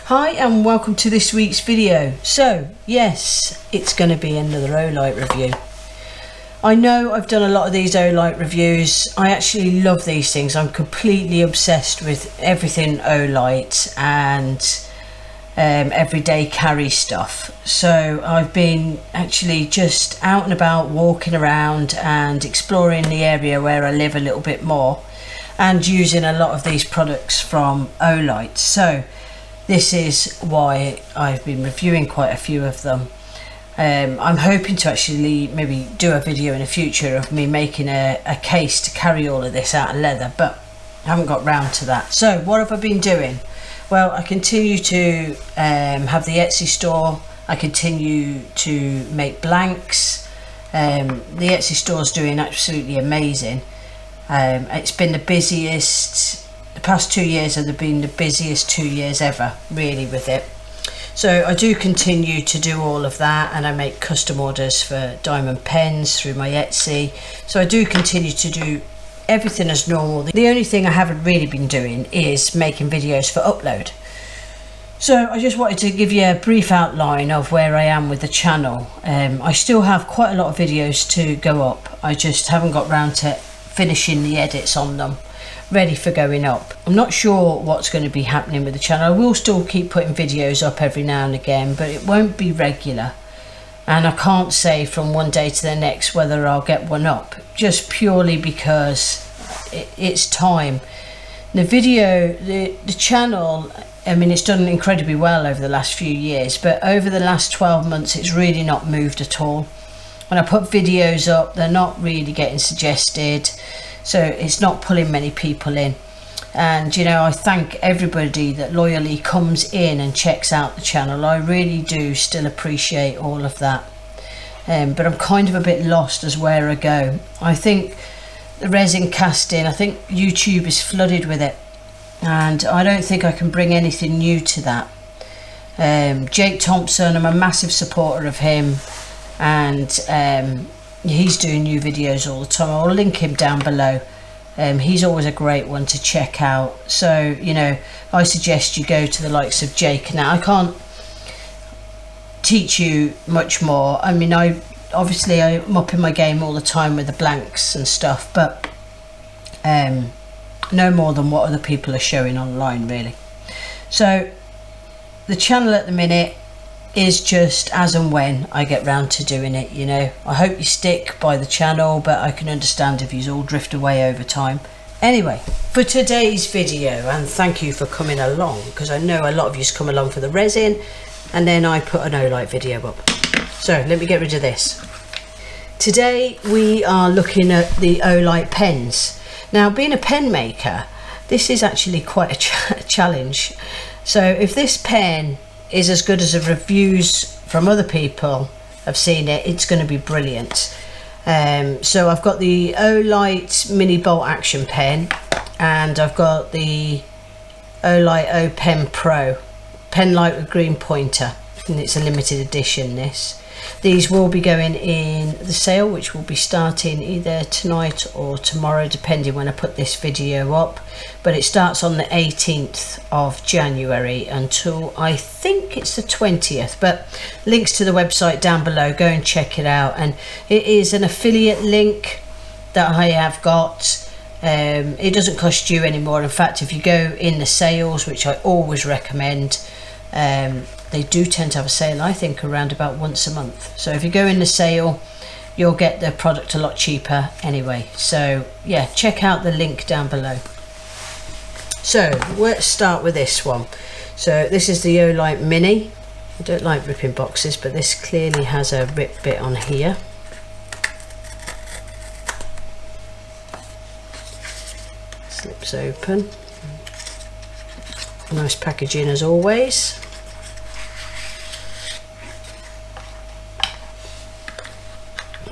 Hi and welcome to this week's video. So yes, it's going to be another Olight review. I know I've done a lot of these Olight reviews. I actually love these things. I'm completely obsessed with everything Olight and everyday carry stuff. So I've been actually just out and about walking around and exploring the area where I live a little bit more and using a lot of these products from Olight. So this is why I've been reviewing quite a few of them. I'm hoping to actually maybe do a video in the future of me making a case to carry all of this out of leather, but I haven't got round to that. So what have I been doing? Well, I continue to have the Etsy store. I continue to make blanks. The Etsy store is doing absolutely amazing. It's been the busiest. The past 2 years have been the busiest 2 years ever, really, with it. So I do continue to do all of that, and I make custom orders for diamond pens through my Etsy. So I do continue to do everything as normal. The only thing I haven't really been doing is making videos for upload. So I just wanted to give you a brief outline of where I am with the channel. I still have quite a lot of videos to go up. I just haven't got round to finishing the edits on them, ready for going up. I'm not sure what's going to be happening with the channel. I will still keep putting videos up every now and again, but it won't be regular, and I can't say from one day to the next whether I'll get one up, just purely because it's time. The channel, I mean, it's done incredibly well over the last few years, but over the last 12 months it's really not moved at all. When I put videos up, they're not really getting suggested, so it's not pulling many people in. And you know, I thank everybody that loyally comes in and checks out the channel. I really do still appreciate all of that, but I'm kind of a bit lost as where I go. I think the resin casting, I think YouTube is flooded with it, and I don't think I can bring anything new to that. Jake Thompson, I'm a massive supporter of him, and he's doing new videos all the time. I'll link him down below. He's always a great one to check out. So you know, I suggest you go to the likes of Jake. Now I can't teach you much more. I mean, I'm up in my game all the time with the blanks and stuff, but no more than what other people are showing online, really. So the channel at the minute is just as and when I get round to doing it. You know, I hope you stick by the channel, but I can understand if you all drift away over time. Anyway, for today's video, and thank you for coming along, because I know a lot of you's come along for the resin, and then I put an Olight video up. So let me get rid of this. Today we are looking at the Olight pens. Now, being a pen maker, this is actually quite a challenge. So if this pen is as good as the reviews from other people have seen it, it's going to be brilliant. So I've got the Olight Mini bolt action pen, and I've got the Olight O Pen Pro pen light with green pointer, and it's a limited edition. These will be going in the sale, which will be starting either tonight or tomorrow, depending when I put this video up. But it starts on the 18th of January until I think it's the 20th. But links to the website down below, go and check it out. And it is an affiliate link that I have got. It doesn't cost you anymore. In fact, if you go in the sales, which I always recommend, they do tend to have a sale, I think, around about once a month. So if you go in the sale, you'll get the product a lot cheaper anyway. So yeah, check out the link down below. So let's start with this one. So this is the Olight Mini. I don't like ripping boxes, but this clearly has a rip bit on here. Slips open. Nice packaging as always.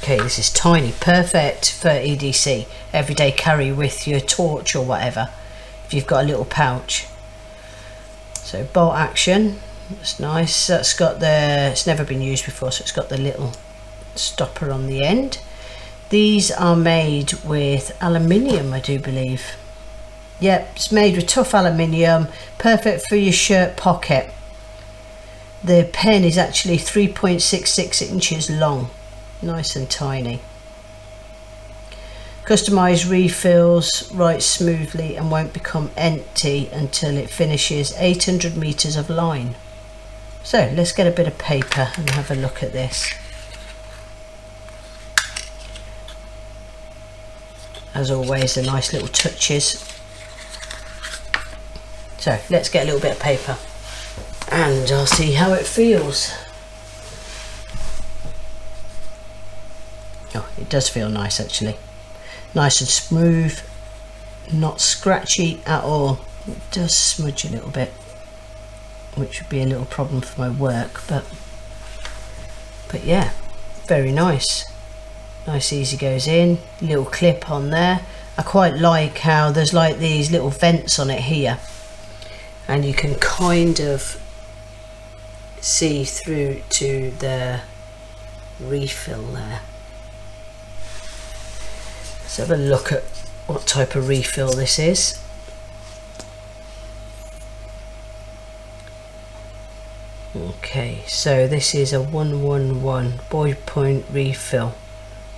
Okay, this is tiny, perfect for EDC, everyday carry with your torch or whatever, if you've got a little pouch. So bolt action, that's nice. That's got the, it's never been used before, so it's got the little stopper on the end. These are made with aluminium, I do believe. Yep, it's made with tough aluminium, perfect for your shirt pocket. The pen is actually 3.66 inches long, nice and tiny. Customised refills, write smoothly and won't become empty until it finishes 800 metres of line. So let's get a bit of paper and have a look at this. As always, the nice little touches. So let's get a little bit of paper and I'll see how it feels. Oh, it does feel nice actually. Nice and smooth, not scratchy at all. It does smudge a little bit, which would be a little problem for my work, but yeah, very nice. Nice, easy goes in, little clip on there. I quite like how there's like these little vents on it here, and you can kind of see through to the refill there. Let's have a look at what type of refill this is. Okay, so this is a 111 ballpoint refill.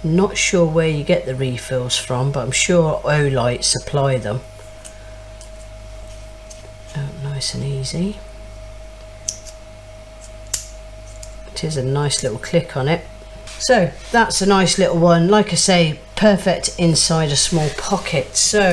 Not sure where you get the refills from, but I'm sure Olight supply them. Oh, nice and easy. It is a nice little click on it. So that's a nice little one, like I say, perfect inside a small pocket. So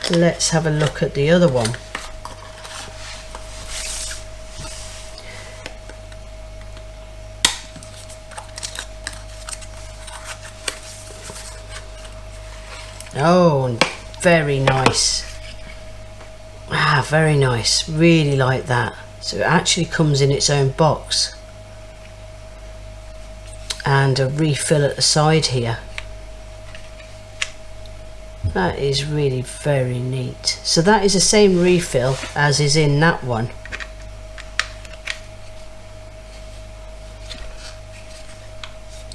let's have a look at the other one. Oh, very nice. Ah, very nice, really like that. So it actually comes in its own box and a refill at the side here. That is really very neat. So that is the same refill as is in that one.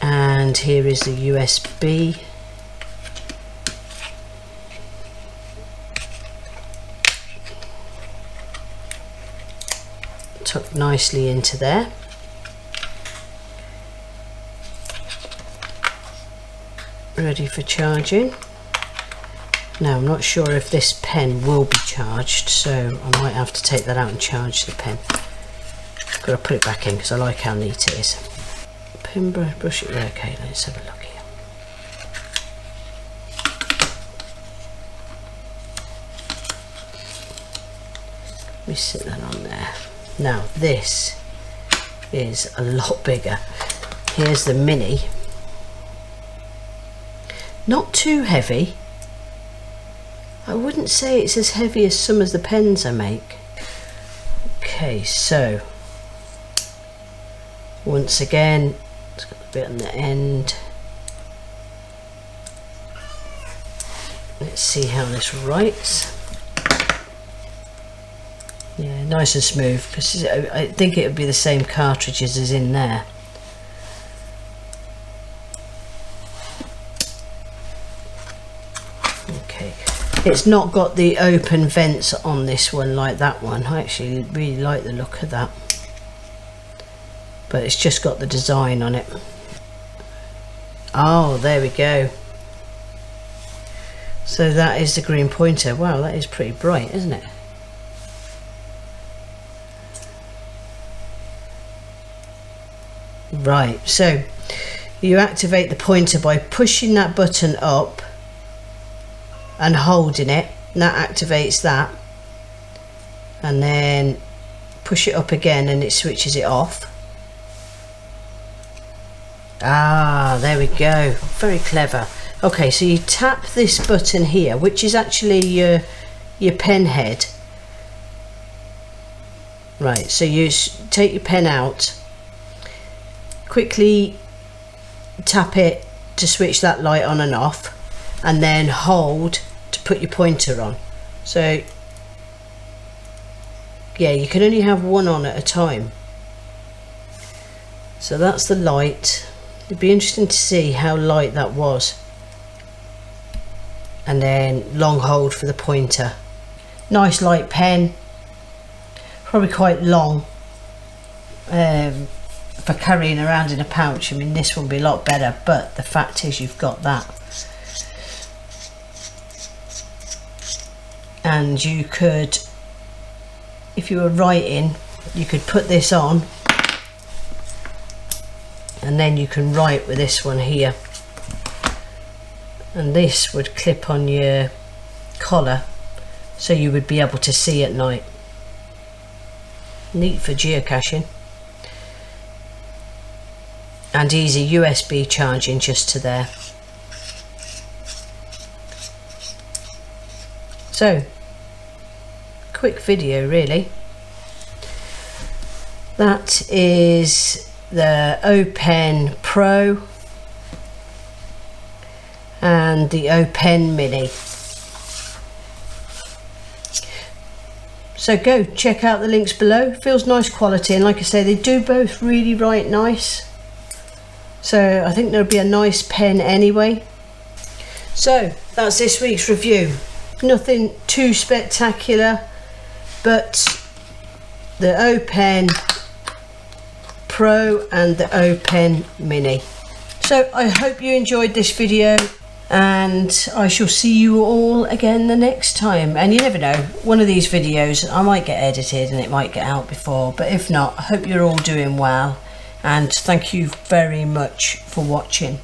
And here is the USB. Tucked nicely into there. Ready for charging. Now I'm not sure if this pen will be charged, so I might have to take that out and charge the pen. Got to put it back in because I like how neat it is. Pen brush it. Okay, let's have a look here. Let me sit that on there. Now this is a lot bigger. Here's the Mini. Not too heavy. I wouldn't say it's as heavy as some of the pens I make. Okay, so once again, it's got a bit on the end. Let's see how this writes. Yeah, nice and smooth, because I think it would be the same cartridges as in there. Okay, it's not got the open vents on this one like that one. I actually really like the look of that, but it's just got the design on it. Oh, there we go. So that is the green pointer. Wow, that is pretty bright, isn't it? Right, so you activate the pointer by pushing that button up and holding it, and that activates that, and then push it up again and it switches it off. Ah, there we go, very clever. Okay, so you tap this button here, which is actually your pen head. Right, so you take your pen out, quickly tap it to switch that light on and off, and then hold to put your pointer on. So yeah, you can only have one on at a time. So that's the light. It'd be interesting to see how light that was. And then long hold for the pointer. Nice light pen. probably quite long for carrying around in a pouch. I mean, this one will be a lot better, but the fact is you've got that. And you could, if you were writing, you could put this on and then you can write with this one here, and this would clip on your collar so you would be able to see at night. Neat for geocaching, and easy USB charging just to there. So, quick video really. That is the O Pen Pro and the O Pen Mini. So go check out the links below. Feels nice quality, and like I say, they do both really write nice. So I think there'll be a nice pen anyway. So that's this week's review. Nothing too spectacular, but the O Pen Pro and the O Pen Mini. So I hope you enjoyed this video, and I shall see you all again the next time. And you never know, one of these videos I might get edited and it might get out before, but if not, I hope you're all doing well, and thank you very much for watching.